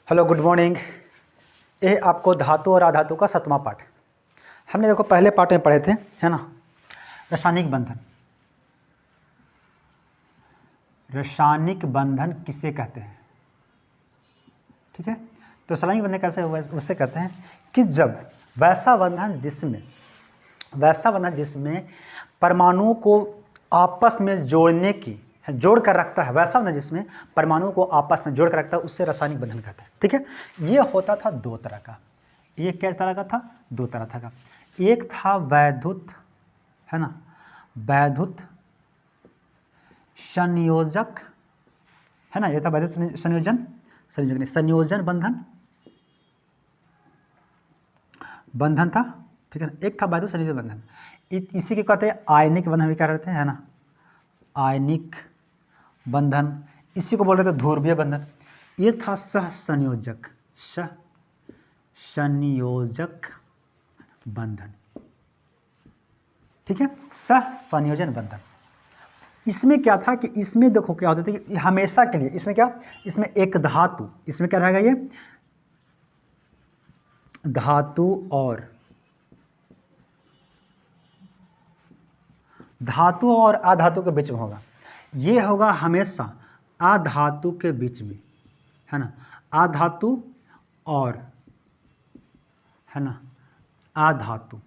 Hello, good morning. ये आपको धातु और अधातु का 7वां पाठ। हमने देखो पहले पाठ में पढ़े थे, है ना, रासायनिक बंधन। रासायनिक बंधन किसे कहते हैं? ठीक है, तो रासायनिक बंधन कैसे हुआ उससे कहते हैं कि जब वैसा बंधन जिसमें परमाणुओं को आपस में जोड़ कर रखता है, वैसा बंधन जिसमें परमाणुओं को आपस में जोड़ कर रखता है, उससे रासायनिक बंधन कहते हैं। ठीक है, ये होता था दो तरह का। ये क्या तरह का था? दो तरह था का। एक था वैद्युत, है ना, वैद्युत संयोजक, है ना, ये था वैद्युत संयोजन बंधन था। ठीक है ना, एक था वैद्युत संयोजन बंधन। इसी के कहते हैं आयनिक बंधन भी क्या रहते हैं, है ना, आयनिक बंधन। इसी को बोल रहे थे ध्रुवीय बंधन। ये था सहसंयोजक बंधन। ठीक है, सहसंयोजन बंधन। इसमें क्या था कि इसमें देखो क्या होता था कि हमेशा के लिए इसमें क्या, इसमें एक धातु, इसमें क्या रहेगा, ये धातु और अधातु के बीच में होगा। ये होगा हमेशा अधातु के बीच में, है ना, अधातु और, है ना, अधातु।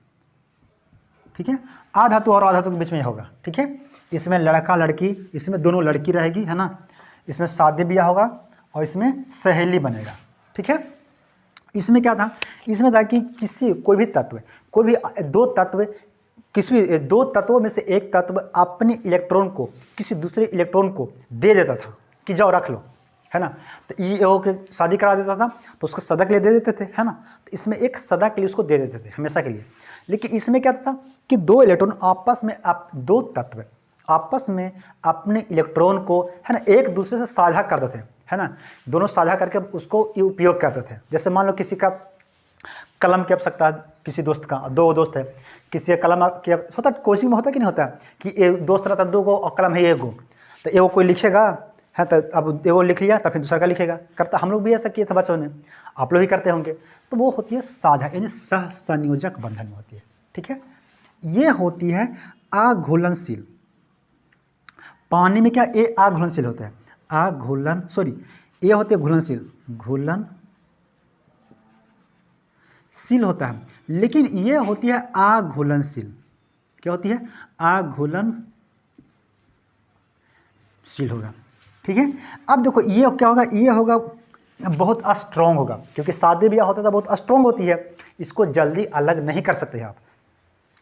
ठीक है, अधातु और अधातु के बीच में होगा। ठीक है, इसमें लड़का लड़की, इसमें दोनों लड़की रहेगी, है ना, इसमें शादी ब्याह होगा और इसमें सहेली बनेगा। ठीक है, इसमें क्या था, इसमें था कि कोई भी दो तत्वों में से एक तत्व अपने इलेक्ट्रॉन को किसी दूसरे इलेक्ट्रॉन को दे देता था कि जाओ रख लो, है ना। तो ये के शादी करा देता था तो उसको सदा के लिए दे देते थे, है ना। तो इसमें एक सदा के लिए उसको दे देते थे, हमेशा के लिए। लेकिन इसमें क्या था कि दो इलेक्ट्रॉन दो तत्व आपस में अपने इलेक्ट्रॉन को, है ना, एक दूसरे से साझा करते थे, है ना। दोनों साझा करके उसको उपयोग करते थे। जैसे मान लो किसी का कलम की आवश्यकता है, किसी दोस्त का, दो दोस्त है, किसी का कलम की होता, कोचिंग में होता कि नहीं होता कि एक दोस्त रहता दो गो और कलम है एक गो, तो एगो कोई लिखेगा, है, तो अब एगो लिख लिया तो फिर दूसरा का लिखेगा। करता हम लोग भी ऐसा किए थे बचपन में, आप लोग भी करते होंगे। तो वो होती है साझा, यानी सहसंयोजक बंधन में होती है। ठीक है, ये होती है अघुलनशील। पानी में क्या ये अघुलनशील होता है, ये होते हैं घुलनशील होता है, लेकिन ये होती है अघुलनशील। क्या होती है? अघुलनशील होगा। ठीक है, अब देखो ये क्या होगा, ये होगा बहुत स्ट्रॉन्ग होगा, क्योंकि शादी ब्याह होता था बहुत स्ट्रॉन्ग होती है, इसको जल्दी अलग नहीं कर सकते आप।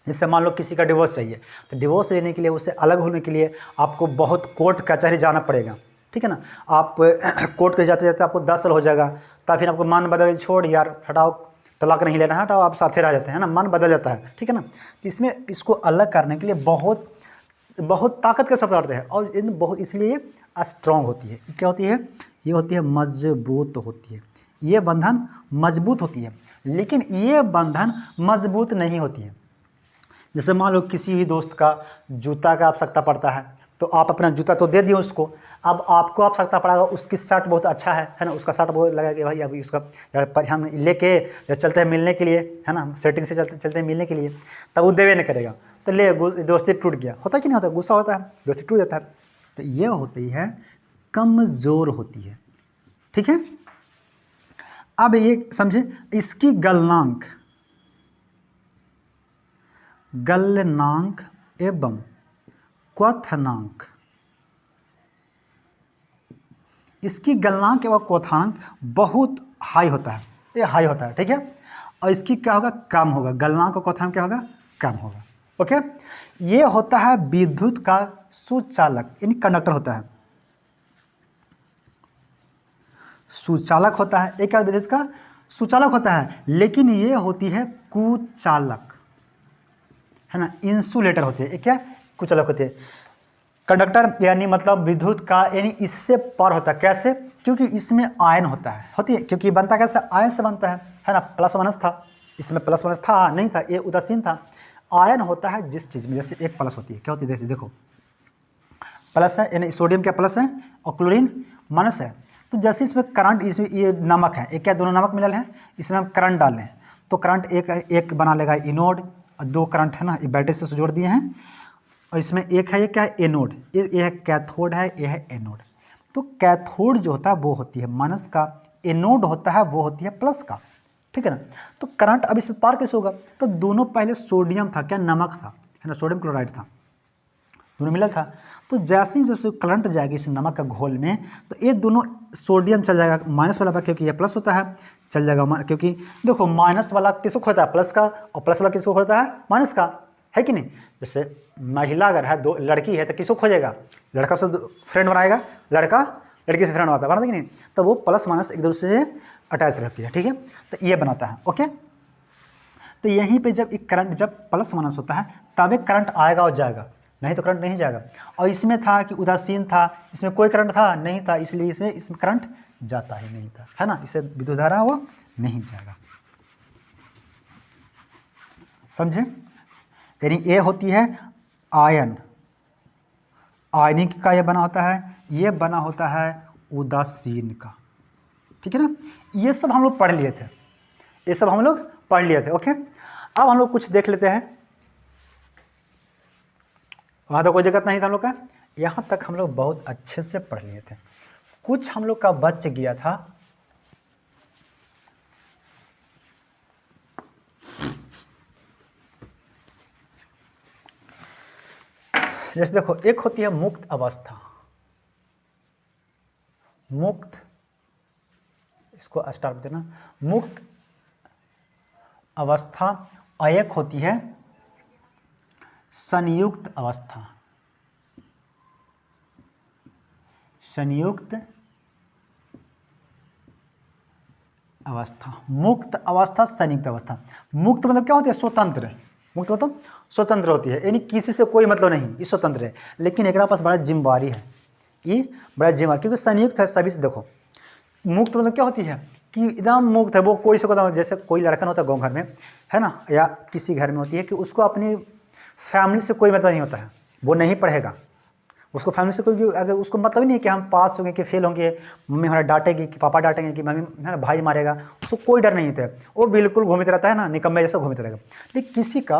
जैसे मान लो किसी का डिवोर्स चाहिए, तो डिवोर्स लेने के लिए, उससे अलग होने के लिए आपको बहुत कोर्ट कचहरी जाना पड़ेगा। ठीक है ना, आप कोर्ट के जाते जाते आपको 10 साल हो जाएगा, तब फिर आपको मन बदल, छोड़ यार हटाओ, तलाक नहीं लेना है, हटाओ, आप साथे रह जाते हैं ना, मन बदल जाता है। ठीक है ना, तो इसमें इसको अलग करने के लिए बहुत ताकत के साथ लड़ते हैं, और बहुत इसलिए स्ट्रॉन्ग होती है। क्या होती है? ये होती है मजबूत होती है। ये बंधन मजबूत होती है, लेकिन ये बंधन मजबूत नहीं होती है। जैसे मान लो किसी भी दोस्त का जूता का आवश्यकता पड़ता है, तो आप अपना जूता तो दे दिए उसको, अब आपको आवश्यकता पड़ेगा, उसकी शर्ट बहुत अच्छा है ना, उसका शर्ट बहुत लगा कि भाई अभी उसका हम लेके जब चलते हैं मिलने के लिए, है ना, सेटिंग से चलते हैं मिलने के लिए, तब वो देवे नहीं करेगा, तो ले दोस्ती टूट गया, होता कि नहीं होता, गुस्सा होता है, दोस्ती टूट जाता है। तो ये होती है कमज़ोर होती है। ठीक है, अब ये समझे, इसकी गलनांक एवं क्वथनांक, इसकी गलनांक एवं क्वथनांक बहुत हाई होता है, ये हाई होता है। ठीक है, और इसकी क्या होगा, कम होगा। गलनांक और क्वथनांक क्या होगा, कम होगा। ओके, ये होता है विद्युत का सुचालक, यानी कंडक्टर होता है, सुचालक होता है। एक विद्युत का सुचालक होता है, लेकिन ये होती है कुचालक, है ना, इंसुलेटर होते हैं। क्या कुचालक होते हैं? कंडक्टर यानी मतलब विद्युत का, यानी इससे पर होता है। कैसे? क्योंकि इसमें आयन होता है, होती है, क्योंकि बनता कैसे, आयन से बनता है ना। प्लस माइनस था, इसमें प्लस माइनस था नहीं था, ये उदासीन था। आयन होता है जिस चीज़ में, जैसे एक प्लस होती है, क्या होती है, देखो प्लस है, यानी सोडियम क्या प्लस है और क्लोरीन माइनस है, तो जैसे इसमें करंट, इसमें ये नमक है, एक क्या दोनों नमक मिलल है, इसमें हम करंट डाल लें तो करंट एक बना लेगा इनोड, और 2 करंट है ना, ये बैटरी से जोड़ दिए हैं, और इसमें एक है ये क्या है एनोड, ये है कैथोड है, ये है एनोड। तो कैथोड जो होता है वो होती है माइनस का, एनोड होता है वो होती है प्लस का, ठीक है ना। तो करंट अब इसमें पार कैसे होगा, तो दोनों पहले सोडियम था, क्या नमक था, है ना, सोडियम क्लोराइड था, दोनों मिला था। तो जैसे ही जैसे करंट जाएगी इस नमक का घोल में, तो ये दोनों सोडियम चल जाएगा माइनस वाला, क्योंकि ये प्लस होता है, चल जाएगा, क्योंकि देखो माइनस वाला किसको खोता है, प्लस का, और प्लस वाला किसको खोता है, माइनस का, है कि नहीं। जैसे महिला अगर है, 2 लड़की है तो किसको खोजेगा, लड़का से फ्रेंड बनाएगा, लड़का लड़की से फ्रेंड बनाता है कि नहीं, तो वो प्लस माइनस एक दूसरे से अटैच रहती है, ठीक है। तो ये बनाता है, ओके। तो यहीं पे जब एक करंट जब प्लस माइनस होता है तब एक करंट आएगा और जाएगा, नहीं तो करंट नहीं जाएगा। और इसमें था कि उदासीन था, इसमें कोई करंट था नहीं था, इसलिए इसमें करंट जाता ही नहीं था, है ना, इसे विद्युत धारा वो नहीं जाएगा, समझे। यानी ये होती है आयन, आयनिक का ये बना होता है, ये बना होता है उदासीन का, ठीक है ना। ये सब हम लोग पढ़ लिए थे, ये सब हम लोग पढ़ लिए थे, ओके। अब हम लोग कुछ देख लेते हैं, वहाँ तो कोई दिक्कत नहीं था हम लोग का, यहाँ तक हम लोग बहुत अच्छे से पढ़ लिए थे। कुछ हम लोग का बच गया था, जैसे देखो एक होती है मुक्त अवस्था, मुक्त, इसको स्टार देना, मुक्त अवस्था, और एक होती है संयुक्त अवस्था, संयुक्त अवस्था, मुक्त अवस्था, संयुक्त अवस्था। मुक्त मतलब क्या होती है, स्वतंत्र, मुक्त मतलब स्वतंत्र होती है, यानी किसी से कोई मतलब नहीं, ये स्वतंत्र है, लेकिन एक पास बड़ा जिम्मेवारी है, ये बड़ा जिम्मेवारी, क्योंकि संयुक्त है सभी से। देखो मुक्त मतलब क्या होती है कि एकदम मुक्त है, वो कोई से को, जैसे कोई लड़का होता है गाँव घर में, है ना, या किसी घर में होती है कि उसको अपनी फैमिली से कोई मतलब नहीं होता है, वो नहीं पढ़ेगा, उसको फैमिली से कोई, अगर उसको मतलब ही नहीं कि हम पास होंगे कि फेल होंगे, मम्मी हमारा डांटेगी कि पापा डांटेंगे कि मम्मी है ना भाई मारेगा, उसको कोई डर नहीं होता है, वो बिल्कुल घूमते रहता है ना, निकम्मे जैसा घूमते रहेगा। लेकिन किसी का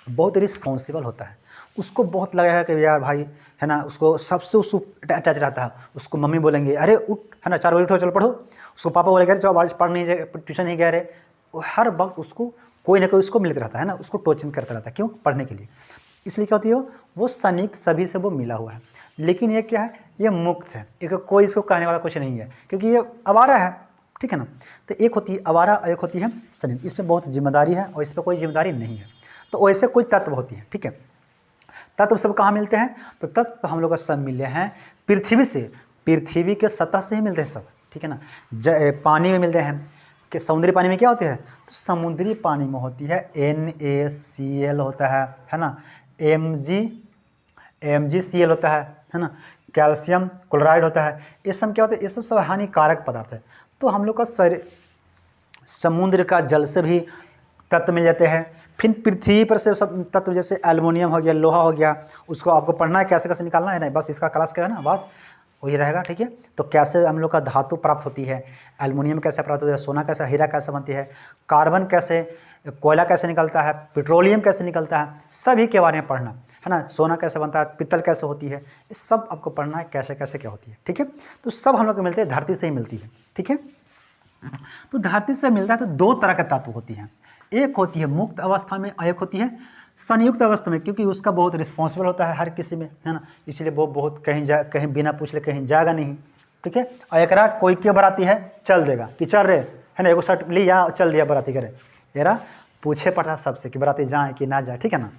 बहुत रिस्पॉन्सिबल होता है, उसको बहुत लगेगा कि यार भाई है ना, उसको सबसे उसको अटैच रहता है, उसको मम्मी बोलेंगे अरे उठ, है ना 4 बजे उठो चलो पढ़ो, उसको पापा बोलेंगे अरे चलो आज पढ़ नहीं जाए, ट्यूशन नहीं गया रहे, हर वक्त उसको कोई ना कोई उसको मिलता रहता है ना, उसको टोचिंग करता रहता है, क्यों, पढ़ने के लिए। इसलिए क्या होती है, वो संयुक्त सभी से वो मिला हुआ है। लेकिन ये क्या है, ये मुक्त है, एक कोई इसको कहने वाला कुछ नहीं है, क्योंकि ये आवारा है, ठीक है ना। तो एक होती है आवारा और एक होती है संयुक्त, इसमें बहुत जिम्मेदारी है और इस पर कोई जिम्मेदारी नहीं है। तो वैसे कोई तत्व होती है, ठीक है। तत्व सब कहाँ मिलते हैं, तो तत्व हम लोग का सब मिले हैं पृथ्वी से, पृथ्वी के सतह से ही मिलते हैं सब, ठीक है ना। पानी में मिलते हैं, कि समुद्री पानी में क्या होते हैं, तो समुद्री पानी में होती है NaCl होता है ना, MgCl होता है ना, कैल्शियम क्लोराइड होता है, ये सब क्या होता है, ये सब हानिकारक पदार्थ है। तो हम लोग का समुद्र का जल से भी तत्व मिल जाते हैं, फिर पृथ्वी पर से सब तत्व, जैसे एल्युमिनियम हो गया, लोहा हो गया, उसको आपको पढ़ना है कैसे कैसे निकालना है ना, बस इसका क्लास क्या है ना बात वही रहेगा, ठीक है। तो कैसे हम लोग का धातु प्राप्त होती है, एल्युमिनियम कैसे प्राप्त होता है, सोना कैसे, हीरा कैसे बनती है, कार्बन कैसे, कोयला कैसे निकलता है, पेट्रोलियम कैसे निकलता है, सभी के बारे में पढ़ना है ना, सोना कैसे बनता है, पित्तल कैसे होती है, ये सब आपको पढ़ना है, कैसे कैसे क्या होती है, ठीक है। तो सब हम लोग को मिलते हैं धरती से ही मिलती है, ठीक है। तो धरती से मिलता है तो 2 तरह के धातु होती हैं, एक होती है मुक्त अवस्था में और एक होती है संयुक्त अवस्था में, क्योंकि उसका बहुत रिस्पॉन्सिबल होता है हर किसी में, है ना, इसलिए वो बहुत कहीं बिना पूछ ले कहीं जाएगा नहीं, ठीक है। और एक कोई क्यों बराती है चल देगा कि चल रहे है ना, एगो शर्ट ली या चल दिया बराती करे, यारा पूछे पड़ता सबसे कि बराती जाए कि ना जाए, ठीक है ना।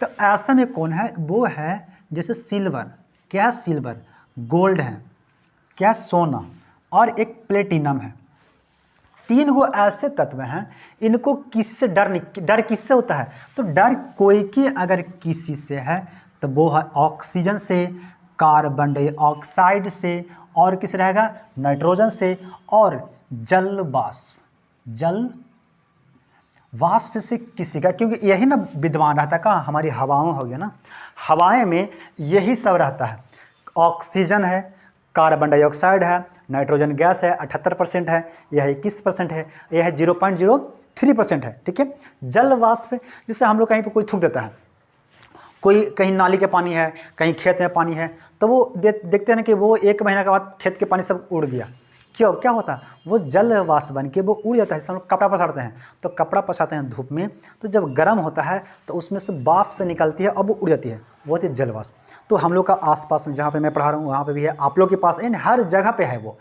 तो ऐसा में कौन है, वो है जैसे सिल्वर, क्या सिल्वर, गोल्ड है, क्या सोना, और एक प्लेटिनम है। 3 गो ऐसे तत्व हैं, इनको किसी से डर किससे होता है, तो डर कोई की अगर किसी से है तो वो है ऑक्सीजन से, कार्बन डाइऑक्साइड से, और किस रहेगा नाइट्रोजन से, और जल वाष्प से किसी का, क्योंकि यही ना विद्वान रहता है, कहाँ हमारी हवाओं हो गया ना, हवाएं में यही सब रहता है, ऑक्सीजन है, कार्बन डाइऑक्साइड है, नाइट्रोजन गैस है 78% है, यह 21% है, यह 0.03% है। ठीक है, जल वाष्प जैसे हम लोग कहीं पर कोई थूक देता है, कोई कहीं नाली के पानी है, कहीं खेत में पानी है, तो वो देखते हैं ना कि वो 1 महीना के बाद खेत के पानी सब उड़ गया। क्यों, क्या होता है, वो जल वाष्प बन के वो उड़ जाता है। हम लोग कपड़ा पसारते हैं तो कपड़ा पसारते हैं धूप में, तो जब गर्म होता है तो उसमें से वाष्प निकलती है, अब वो उड़ जाती है, वो होती है जल वाष्प। तो हम लोग का आसपास में जहाँ पे मैं पढ़ा रहा हूँ वहाँ पे भी है, आप लोग के पास इन हर जगह पे है वो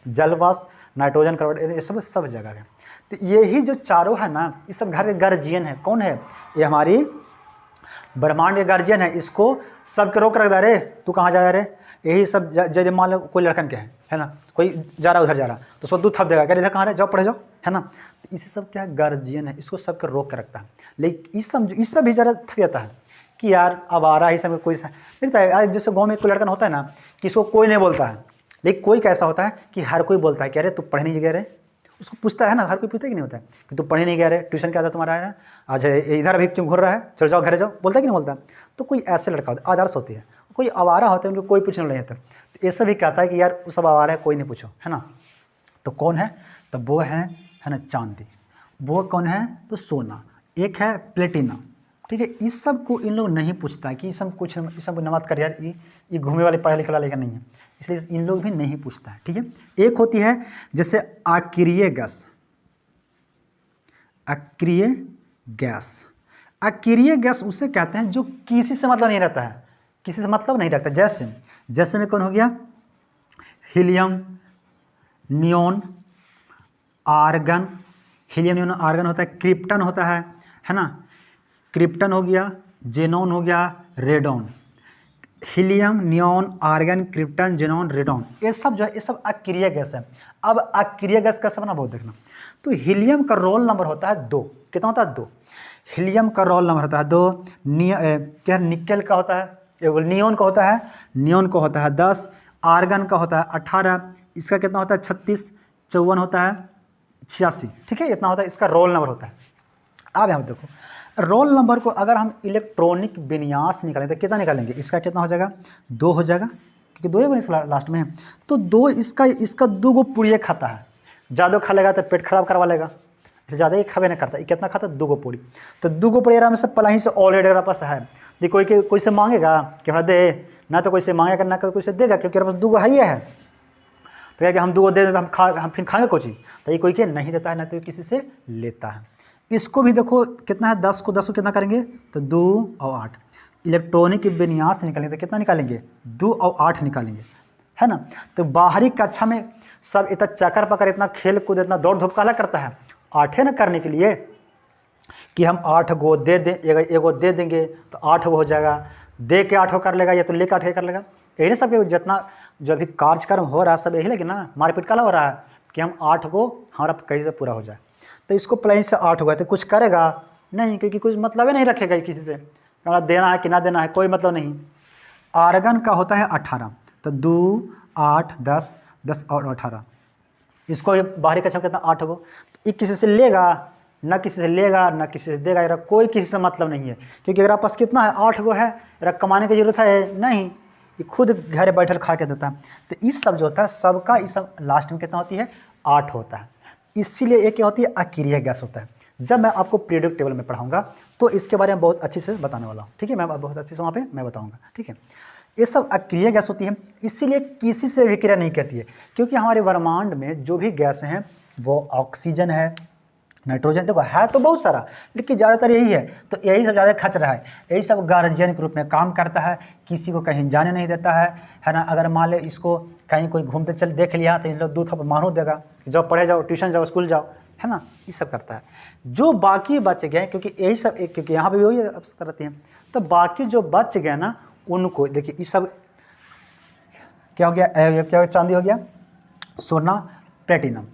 जल वाष्प, नाइट्रोजन कार्बन, ये सब जगह है। तो यही जो चारों है ना, ये सब घर के गार्जियन है। कौन है, ये हमारी ब्रह्मांड के गार्जियन है। इसको सबके रोक रख दे रे, तू कहाँ जा रहे, यही सब जैसे मान लो कोई लड़कन के है ना, कोई जा रहा उधर जा रहा, तो उसको दूध थप देगा, क्या इधर कहाँ रहे, जाओ पढ़े जाओ, है ना। तो इसी सब क्या है, गार्जियन है, इसको सबके रोक के रखता है। लेकिन इस सब भी ज़रा थक जाता है कि यार अब आ रहा है, सब कोई देखता है यार, जैसे गाँव में कोई लड़कन होता है ना कि इसको कोई नहीं बोलता है, लेकिन कोई कैसा होता है कि हर कोई बोलता है कि अरे तू पढ़ने नहीं गया रे, उसको पूछता है ना, हर कोई पूछता है कि नहीं होता है कि तू पढ़ने नहीं गया रे, ट्यूशन क्या था तुम्हारा है ना, आज इधर अभी क्यों घूर रहा है, चलो जाओ घर जाओ, बोलता है कि नहीं बोलता। तो कोई ऐसे लड़का होता है, आदर्श होती है, कोई आवारा होता है, उनको कोई पूछने नहीं आता। तो ये सब भी कहता है कि यार वो सब आवारा है, कोई नहीं पूछो, है ना। तो कौन है, तो वो है ना चांदी। वो कौन है, तो सोना। एक है प्लेटिनम। ठीक है, इस सब को इन लोग नहीं पूछता है कि सब कुछ, इस सब नमत कर यार, ये घूमे वाले पढ़ा लिखा लेकर नहीं है, इसलिए इन लोग भी नहीं पूछता है। ठीक है, एक होती है जैसे अक्रिय गैस। अक्रिय गैस, अक्रिय गैस उसे कहते हैं जो किसी से मतलब नहीं रहता है, किसी से मतलब नहीं रखता। जैसे में कौन हो गया, helium, neon, argon. Helium, neon, argon होता है, क्रिप्टन होता है ना, क्रिप्टन हो गया, जेनॉन हो गया, radon. Helium, neon, argon, krypton, xenon, radon, ये सब जो है ये सब अक्रिय गैस है। अब अक्रिय गैस कैसे बना बहुत देखना। तो हीलियम का रोल नंबर होता है 2। कितना होता है, 2। हीलियम का रोल नंबर होता है 2। क्या निकेल का होता है, नियोन का होता है, नियोन का होता है 10, आर्गन का होता है 18, इसका कितना होता है 36, 54 होता है 86। ठीक है, इतना होता है, इसका रोल नंबर होता है। अब यहाँ देखो, रोल नंबर को अगर हम इलेक्ट्रॉनिक विन्यास निकालें तो कितना निकालेंगे, इसका कितना हो जाएगा, 2 हो जाएगा, क्योंकि 2 ही इसका लास्ट में है। तो 2 इसका 2 गो पुड़िया खाता है, ज़्यादा खा लेगा तो पेट खराब करवा लेगा, इससे ज़्यादा ही खावे नहीं करता। ये कितना खाता है, 2 गो पूड़ी। तो 2 गो पूड़ी आराम से पलाही से ऑलरेडी मेरे पास है। ये कोई से मांगेगा कि हमारा दे, ना तो कोई से मांगेगा ना कोई से देगा, क्योंकि मेरे पास 2 गो है ही है। तो क्या कि हम 2 गो दे देते, हम फिर खाएंगे कोई चीज़, तो ये कोई के नहीं देता है, ना तो किसी से लेता है। इसको भी देखो कितना है, 10 को कितना करेंगे, तो 2 और 8। इलेक्ट्रॉनिक विन्यास निकालेंगे तो कितना निकालेंगे, 2 और 8 निकालेंगे, है ना। तो बाहरी कक्षा में सब इतना चक्कर पकड़, इतना खेल कूद, इतना दौड़ धूप काला करता है, 8 ना करने के लिए कि हम 8 गो दे दें, एगो दे देंगे तो 8 गो हो जाएगा, दे के 8 कर लेगा या तो लेकर 8 कर लेगा। यही ना सब जितना जो अभी कार्यक्रम हो रहा है सब यही लगे ना, मारपीट काला हो रहा है कि हम 8 गो हमारा कहीं से पूरा हो जाए। तो इसको प्लान से 8 हुआ तो कुछ करेगा नहीं, क्योंकि कुछ मतलब ही नहीं रखेगा किसी से, हमारा देना है कि ना देना है कोई मतलब नहीं। आर्गन का होता है 18, तो 2, 8, 10, 10 और 18, इसको बाहरी कक्षा कितना 8 गो। ये किसी से लेगा ना, किसी से लेगा ना किसी से देगा, यार कोई किसी से मतलब नहीं है, क्योंकि अगर पास कितना है 8 गो है, यार कमाने की जरूरत है नहीं, ये खुद घर बैठल खा के देता है। तो इस सब जो होता है सबका, इस सब लास्ट में कितना होती है, 8 होता है। इसीलिए एक क्या होती है, अक्रिय गैस होता है। जब मैं आपको पीरियोडिक टेबल में पढ़ाऊंगा तो इसके बारे में बहुत अच्छे से बताने वाला हूँ। ठीक है, मैं बहुत अच्छे से वहाँ पे मैं बताऊँगा। ठीक है, ये सब अक्रिय गैस होती है, इसीलिए किसी से भी क्रिया नहीं करती है, क्योंकि हमारे ब्रह्मांड में जो भी गैस हैं वो ऑक्सीजन है, नाइट्रोजन, देखो है तो बहुत सारा, लेकिन ज़्यादातर यही है। तो यही सब ज़्यादा खच रहा है, यही सब गार्जियन के रूप में काम करता है, किसी को कहीं जाने नहीं देता है ना। अगर मान ले इसको कहीं कोई घूमते चल देख लिया तो इन लोग दूध मानो देगा, जाओ पढ़े जाओ, ट्यूशन जाओ, स्कूल जाओ, है ना, ये सब करता है। जो बाकी बच गए, क्योंकि यही सब क्योंकि यहाँ पर भी वही अवसर रहती हैं, तो बाकी जो बच गए ना उनको देखिए, ये सब क्या हो गया, क्या चांदी हो गया, सोना, platinum,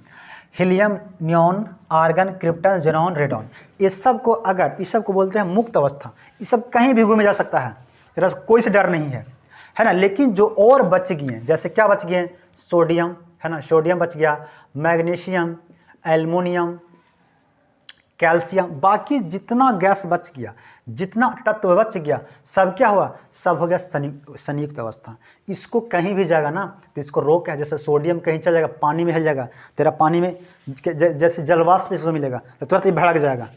helium, neon, argon, krypton, xenon, radon, इस सब को अगर इस सब को बोलते हैं मुक्त अवस्था। ये सब कहीं भी घूमे जा सकता है, कोई से डर नहीं है, है ना। लेकिन जो और बच गए हैं, जैसे क्या बच गए हैं, सोडियम, है ना, सोडियम बच गया, मैग्नीशियम, एल्युमिनियम, कैल्शियम, बाकी जितना गैस बच गया, जितना तत्व बच गया, सब क्या हुआ, सब हो गया संयुक्त अवस्था। इसको कहीं भी जाएगा ना तो इसको रोक है, जैसे सोडियम कहीं चल जाएगा, पानी में हिल जाएगा, तेरा पानी में जैसे जलवाष्प इसको मिलेगा तो तुरंत ही भड़क जाएगा,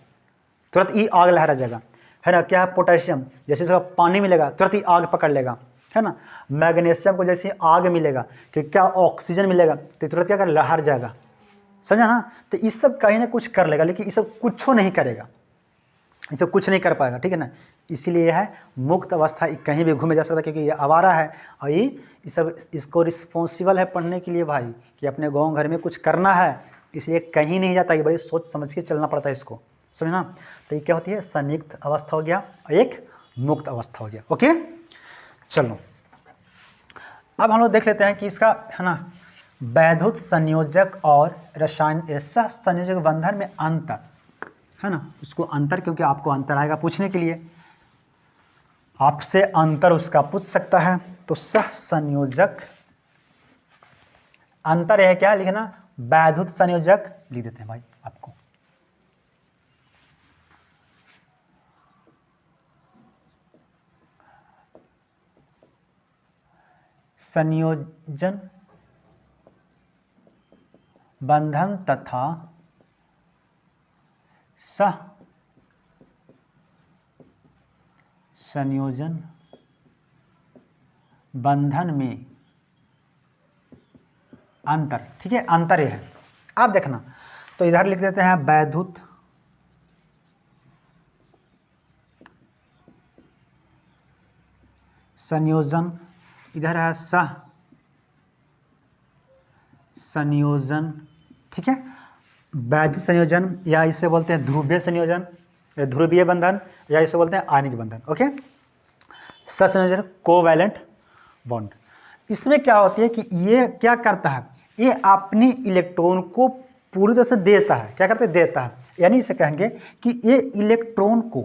तुरंत ही आग लहरा जाएगा, है ना। क्या है, पोटेशियम जैसे इसका पानी मिलेगा तुरंत ही आग पकड़ लेगा, है ना। मैग्नीशियम को जैसे आग मिलेगा कि क्या ऑक्सीजन मिलेगा तो तुरंत क्या कर लहर जाएगा, समझा ना। तो इस सब कहीं ना कुछ कर लेगा, लेकिन ये सब कुछ नहीं करेगा, ये सब कुछ नहीं कर पाएगा, ठीक है ना। इसीलिए है मुक्त अवस्था, कहीं भी घूमे जा सकता है, क्योंकि ये आवारा है और ये सब इसको रिस्पॉन्सिबल है पढ़ने के लिए भाई, कि अपने गाँव घर में कुछ करना है, इसलिए कहीं नहीं जाता, ये बड़ी सोच समझ के चलना पड़ता है इसको, समझना। तो ये क्या होती है, संयुक्त अवस्था हो गया और एक मुक्त अवस्था हो गया। ओके, चलो अब हम लोग देख लेते हैं कि इसका, है ना, वैद्युत संयोजक और रसायन सह संयोजक बंधन में अंतर, है ना। उसको अंतर, क्योंकि आपको अंतर आएगा पूछने के लिए, आपसे अंतर उसका पूछ सकता है। तो सह संयोजक, अंतर है क्या लिखना, वैद्युत संयोजक लिख देते हैं भाई आपको। संयोजन बंधन तथा सह संयोजन बंधन में अंतर, ठीक है, अंतर ये है। आप देखना, तो इधर लिख देते हैं वैद्युत संयोजन, इधर है सह संयोजन, ठीक है। वैद्युत संयोजन या इसे बोलते हैं ध्रुवीय संयोजन, ध्रुवीय बंधन, या इसे बोलते हैं आयनिक बंधन। ओके, सह संयोजन कोवैलेंट बॉन्ड। इसमें क्या होती है कि ये क्या करता है, ये अपनी इलेक्ट्रॉन को पूरी तरह से देता है, क्या करते हैं, देता है, यानी इसे कहेंगे कि ये इलेक्ट्रॉन को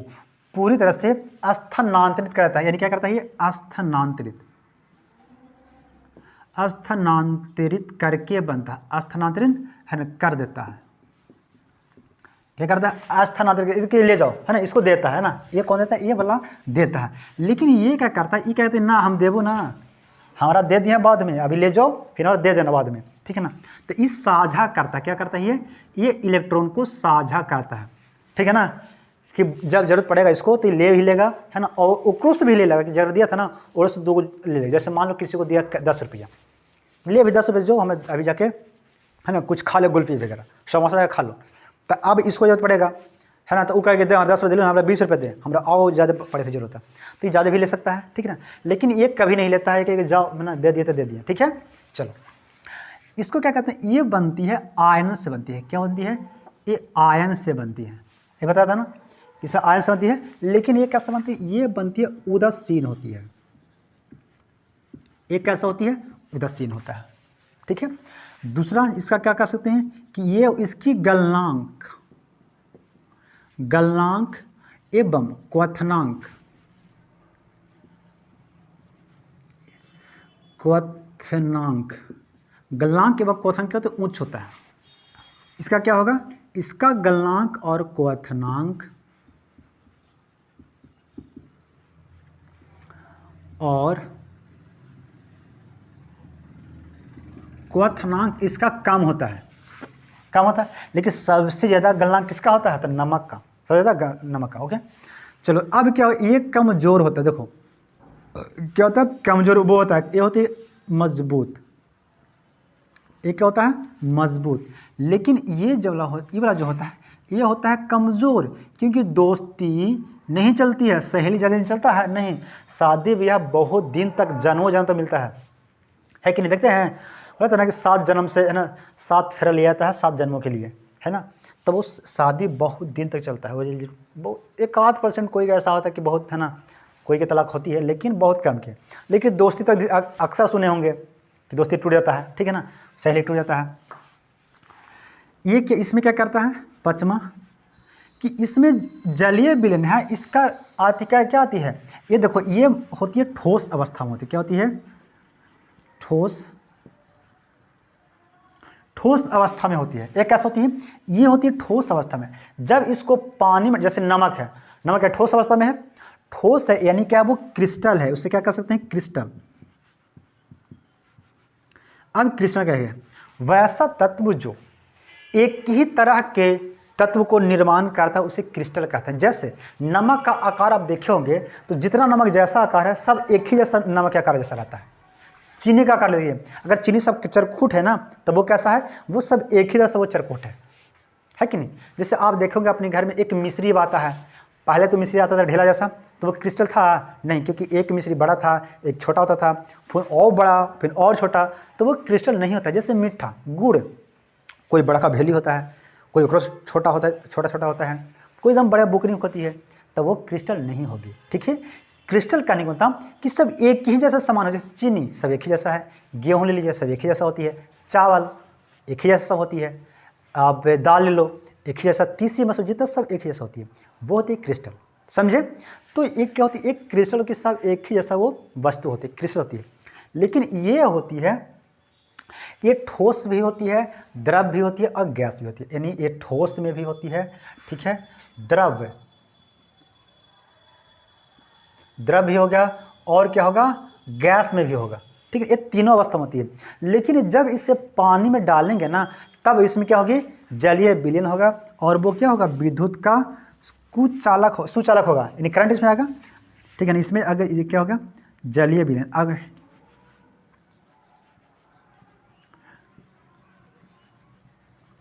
पूरी तरह से स्थानांतरित करता है, यानी क्या करता है, ये स्थानांतरित करके बनता है, स्थानांतरित है ना, कर देता है, क्या करता है, स्थानांतरित इसके ले जाओ, है ना, इसको देता है ना, ये कौन देता है, ये वाला देता है। लेकिन ये क्या करता है, ये कहते हैं ना हम देवो ना, हमारा दे दिया बाद में, अभी ले जाओ फिर और दे देना बाद में, ठीक है ना। तो इस साझा करता है, क्या करता है, ये इलेक्ट्रॉन को साझा करता है, ठीक है ना, कि जब जरूरत पड़ेगा इसको तो ले भी लेगा, है ना, और ओकरो से भी ले लेगा, कि जरूरत दिया था ना और से 2 ले लेगा। जैसे मान लो किसी को दिया 10 रुपया, ले भी 10 रुपये जो हमें अभी जाके, है ना, कुछ खा लो, गुल्फी वगैरह समोसा खा लो, तो अब इसको जरूरत पड़ेगा, है ना, तो वो कहेगा दे 10 रुपये दे लो, हमारा 20 रुपये दे, हमारा और ज़्यादा पड़े की जरूरत है, तो ये ज़्यादा भी ले सकता है, ठीक है ना। लेकिन ये कभी नहीं लेता है कि जाओ, है ना, दे दिए तो दे दिए, ठीक है। चलो, इसको क्या कहते हैं, ये बनती है आयन से बनती है, क्या बनती है, ये आयन से बनती है, ये बताया था ना, इसमें आयन से बनती है। लेकिन ये कैसे बनती है, ये बनती है उदासीन होती है, एक कैसा होती है, उदासीन होता है, ठीक है। दूसरा इसका क्या कह सकते हैं कि ये इसकी गलनांक एवं क्वथनांक गलनांक एवं क्वथनांक क्या, तो उच्च होता है। इसका क्या होगा, इसका गलनांक और क्वथनांक इसका कम होता है, लेकिन सबसे ज़्यादा गलनांक किसका होता है, तो नमक का, सबसे ज़्यादा नमक का। ओके, चलो अब क्या, ये कमज़ोर होता है, देखो क्या होता है, कमज़ोर वो होता है, ये होती है मजबूत, ये क्या होता है, मजबूत। लेकिन ये वाला जो होता है, ये होता है कमज़ोर, क्योंकि दोस्ती नहीं चलती है, सहेली ज़्यादा नहीं चलता है, नहीं, शादी ब्याह बहुत दिन तक, जन्मों जन्म तक मिलता है कि नहीं, देखते हैं बोलते ना कि 7 जन्म से, है ना, 7 फेरा लिया जाता है 7 जन्मों के लिए, है ना। तो वो शादी बहुत दिन तक चलता है, वो 1-8% कोई ऐसा होता है कि बहुत, है ना, कोई की तलाक होती है, लेकिन बहुत कम के। लेकिन दोस्ती तक अक्सर सुने होंगे कि दोस्ती टूट जाता है, ठीक है ना, सहेली टूट जाता है। ये क्या, इसमें क्या करता है, पचमा, कि इसमें जलीय विलयन है, इसका आतिका क्या आती है, ये देखो, ये होती है ठोस अवस्था में होती है, क्या होती है, ठोस अवस्था में होती है। एक कैसे होती है, ये होती है ठोस अवस्था में। जब इसको पानी में, जैसे नमक है, नमक है ठोस अवस्था में है, ठोस है यानी क्या, वो क्रिस्टल है, उससे क्या कर सकते हैं, क्रिस्टल। अब क्रिस्टल क्या है, वैसा तत्व जो एक ही तरह के तत्व को निर्माण करता है उसे क्रिस्टल कहते हैं। जैसे नमक का आकार आप देखे होंगे तो जितना नमक जैसा आकार है सब एक ही जैसा नमक के आकार जैसा रहता है। चीनी का आकार लीजिए, अगर चीनी सब चरखूट है ना तो वो कैसा है, वो सब एक ही जैसा वो चरखूट है कि नहीं। जैसे आप देखोगे अपने घर में एक मिश्री आता है, पहले तो मिश्री आता था ढेला जैसा, तो वो क्रिस्टल था नहीं, क्योंकि एक मिश्री बड़ा था, एक छोटा होता था, फिर और बड़ा, फिर और छोटा, तो वो क्रिस्टल नहीं होता। जैसे मीठा गुड़, कोई बड़ा का भेली होता है, कोई ओकरो छोटा होता है, छोटा छोटा होता है, कोई एकदम बड़ा बुकनी होती है, तो वो क्रिस्टल नहीं होगी। ठीक है, क्रिस्टल कहने का मतलब कि सब एक ही जैसा सामान है। जैसे चीनी सब एक ही जैसा है, गेहूँ ले लीजिए सब एक ही जैसा होती है, चावल एक ही जैसा होती है, आप दाल ले लो एक ही जैसा, तीसरी मसूर जितना सब एक ही जैसा होती है, वो होती है क्रिस्टल। समझे। तो एक क्या होती है, एक क्रिस्टल की सब एक ही जैसा वो वस्तु होती है, क्रिस्टल होती है। लेकिन ये होती है, ये ठोस भी होती है, द्रव भी होती है और गैस भी होती है। यानी ये ठोस में भी होती है, ठीक है, द्रव भी हो गया, और क्या होगा, गैस में भी होगा। ठीक है, ये तीनों अवस्था में होती है। लेकिन जब इसे पानी में डालेंगे ना तब इसमें क्या होगी, जलीय विलीन होगा, और वो क्या होगा, विद्युत का सुचालक होगा, यानी करंट इसमें आएगा। ठीक है ना, इसमें अगर ये क्या होगा, जलीय विलीन, अगर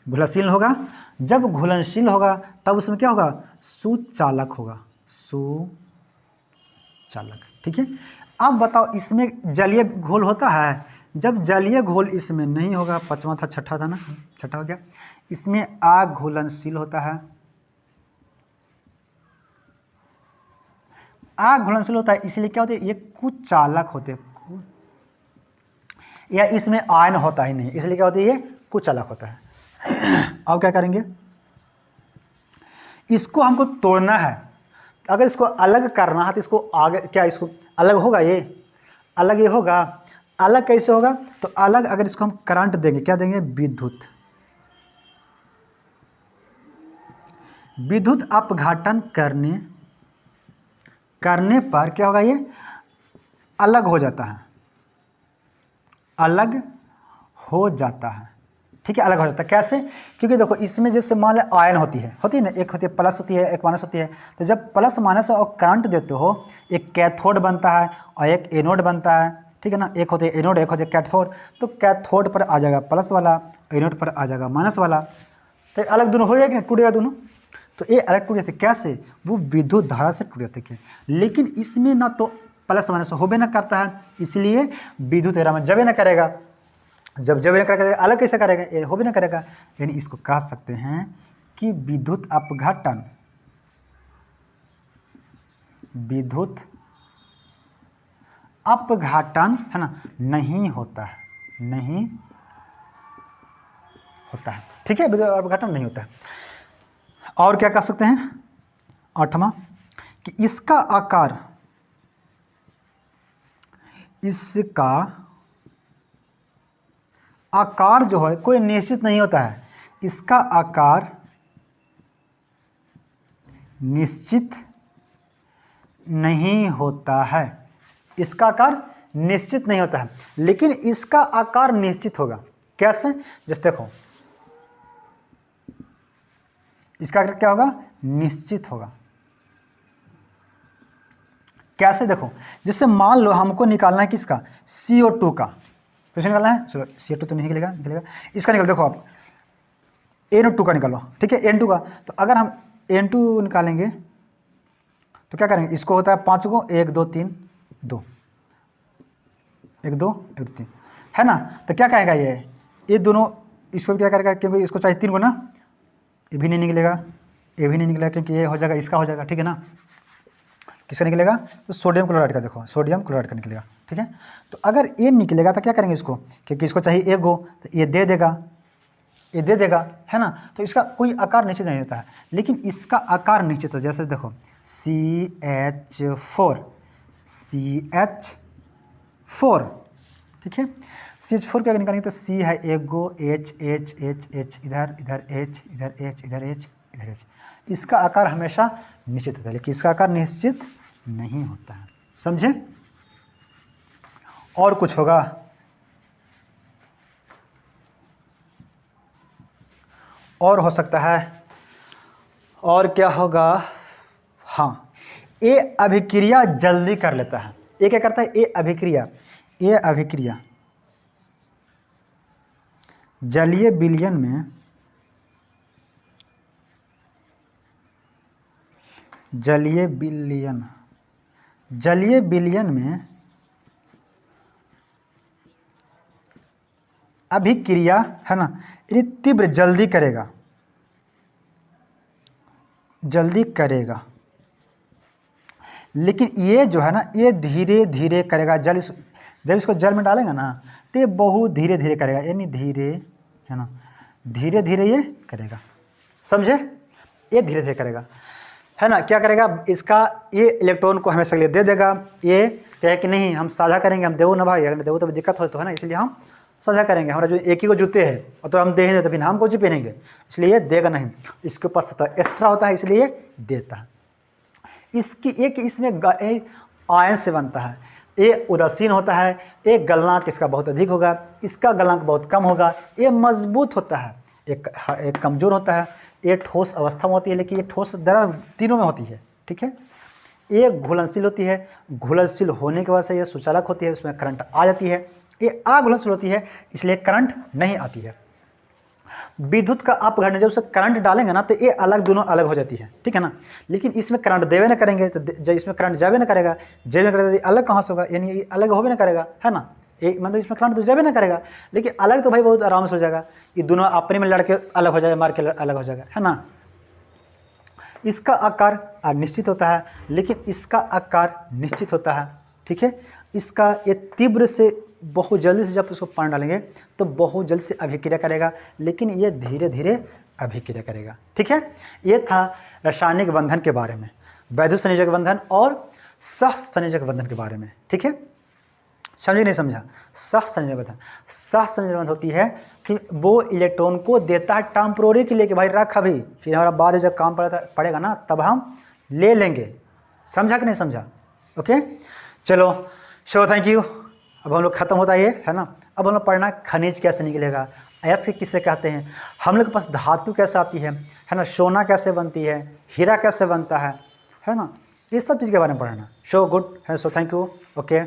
घुलनशील होगा, जब घुलनशील होगा तब उसमें क्या होगा, सुचालक होगा, सुचालक। ठीक है, अब बताओ इसमें जलीय घोल होता है, जब जलीय घोल इसमें नहीं होगा, पांचवा था, छठा था ना, छठा हो गया, इसमें अघुलनशील होता है, अघुलनशील होता है, इसलिए क्या होते हैं, ये कुचालक होते हैं, या इसमें आयन होता ही नहीं, इसलिए क्या होती है, ये कुचालक होता है। अब क्या करेंगे, इसको हमको तोड़ना है, अगर इसको अलग करना है तो इसको आगे क्या, इसको अलग होगा, ये अलग, ये होगा अलग, कैसे होगा, तो अलग अगर इसको हम करंट देंगे, क्या देंगे, विद्युत अपघटन करने पर क्या होगा, ये अलग हो जाता है, अलग हो जाता है। ठीक है, अलग हो जाता है, कैसे, क्योंकि देखो इसमें जैसे मान लो आयन होती है ना, एक होती है प्लस होती है, एक माइनस होती है, तो जब प्लस माइनस और करंट देते हो, एक कैथोड बनता है और एक एनोड बनता है। ठीक है ना, एक होते हैं एनोड, एक होते हैं कैथोड, तो कैथोड पर आ जाएगा प्लस वाला, एनोड पर आ जाएगा माइनस वाला, तो अलग दोनों हो जाएगा, टूट जाएगा दोनों, तो ये अलग टूट जाते, कैसे, वो विद्युत धारा से टूट जाते हैं। लेकिन इसमें ना तो प्लस माइनस हो भी ना करता है, इसलिए विद्युत धारा में जबे ना करेगा, जब ना करेगा अलग कैसे करेगा, ये हो भी ना करेगा, यानी इसको कह सकते हैं कि विद्युत अपघटन है ना, नहीं होता है, नहीं होता है। ठीक है, विद्युत अपघटन नहीं होता है। और क्या कह सकते हैं, आठवां, कि इसका आकार जो है कोई निश्चित नहीं होता है, इसका आकार निश्चित नहीं होता है, इसका आकार निश्चित नहीं होता है, लेकिन इसका आकार निश्चित होगा। कैसे, जैसे देखो इसका आकार क्या होगा, निश्चित होगा। कैसे, देखो जैसे मान लो हमको निकालना है किसका, CO2 का, कैसे निकालना है, चलो CO2 तो नहीं निकलेगा, इसका निकाल, देखो आप N2 का निकालो। ठीक है, N2 का, तो अगर हम N2 निकालेंगे तो क्या करेंगे, इसको होता है 5 को, 1 2 3 2, 1 2 1 2 3 है ना, तो क्या कहेगा, ये दोनों, इसको क्या करेगा, क्योंकि इसको चाहिए 3 को ना, ये भी नहीं निकलेगा, ये भी नहीं निकलेगा, क्योंकि ये हो जाएगा, इसका हो जाएगा। ठीक है ना, किसका निकलेगा, तो सोडियम क्लोराइड का, देखो सोडियम क्लोराइड का निकलेगा। ठीक है, तो अगर ये निकलेगा तो क्या करेंगे इसको, क्योंकि इसको चाहिए 1 गो, तो ये दे देगा, है ना, तो इसका कोई आकार निश्चित नहीं होता है, लेकिन इसका आकार निश्चित हो, जैसे देखो CH4 ठीक है। CH4 क्या निकालेंगे तो C है एक गो, H H H H इधर इधर H इधर H इधर H इधर H। इसका आकार हमेशा निश्चित होता है, लेकिन इसका आकार निश्चित नहीं होता है, समझे। और कुछ होगा, और हो सकता है, और क्या होगा, हाँ, ए अभिक्रिया जल्दी कर लेता है। ए क्या करता है, ए अभिक्रिया जलीय विलयन में अभिक्रिया है ना, यानी तीव्र जल्दी करेगा, लेकिन ये जो है ना, ये धीरे धीरे करेगा। जब इसको जल में डालेंगे ना तो ये बहुत धीरे धीरे करेगा, यानी धीरे, है ना, धीरे धीरे ये करेगा, समझे। ये धीरे धीरे करेगा, है ना। क्या करेगा, इसका ये इलेक्ट्रॉन को हमेशा के लिए दे देगा। ये कहे कि नहीं हम साझा करेंगे, हम देवो ना भाई, अगर देवो तो दिक्कत हो तो है ना, इसलिए हम साझा करेंगे। हमारा जो एक ही को जूते हैं और तो हम दे दें तो फिर हम कौन सी पहनेंगे, इसलिए ये देगा नहीं। इसके पास एक्स्ट्रा होता है इसलिए देता है। इसकी एक इसमें आयन से बनता है, ये उदासीन होता है, एक गलनांक इसका बहुत अधिक होगा, इसका गलनांक बहुत कम होगा। ये मजबूत होता है, एक कमज़ोर होता है, ये ठोस अवस्था में होती है, लेकिन ये ठोस द्रव तीनों में होती है, ठीक है। एक घुलनशील होती है, घुलनशील होने की वजह से ये सुचालक होती है, उसमें करंट आ जाती है। ये अघुलनशील होती है, इसलिए करंट नहीं आती है। विद्युत का अपघटन, जब उसे करंट डालेंगे ना तो ये अलग, दोनों अलग हो जाती है, ठीक है ना। लेकिन इसमें करंट देवे ना करेंगे तो जब इसमें करंट जावे ना करेगा, तो अलग कहाँ से होगा, यानी ये अलग होवे ना करेगा, है ना। एक मतलब इसमें करंट तो जावे ना करेगा, लेकिन अलग तो भाई बहुत आराम से हो जाएगा। ये दोनों अपने में लड़के अलग हो जाएगा, मार के अलग हो जाएगा, है ना। इसका आकार अनिश्चित होता है, लेकिन इसका आकार निश्चित होता है, ठीक है। इसका ये तीव्र से बहुत जल्दी से जब उसको पानी डालेंगे तो बहुत जल्द से अभिक्रिया करेगा, लेकिन ये धीरे धीरे अभिक्रिया करेगा, ठीक है। ये था रासायनिक बंधन के बारे में, वैद्युत संयोजक बंधन और सहसंयोजक बंधन के बारे में, ठीक है। समझे नहीं समझा। सहसंयोजक बंधन होती है कि वो इलेक्ट्रॉन को देता है टेम्पोररी के लिए कि भाई रख अभी, फिर हमारा बाद में जब काम पड़ेगा ना तब हम ले लेंगे। समझा कि नहीं समझा, ओके। चलो शो, थैंक यू। अब हम लोग खत्म होता है ना। अब हम लोग पढ़ना खनिज कैसे निकलेगा, अयस्क किसे कहते हैं, हम लोग के पास धातु कैसे आती है ना, सोना कैसे बनती है, हीरा कैसे बनता है ना, ये सब चीज़ के बारे में पढ़ना। शो गुड है, सो थैंक यू, ओके।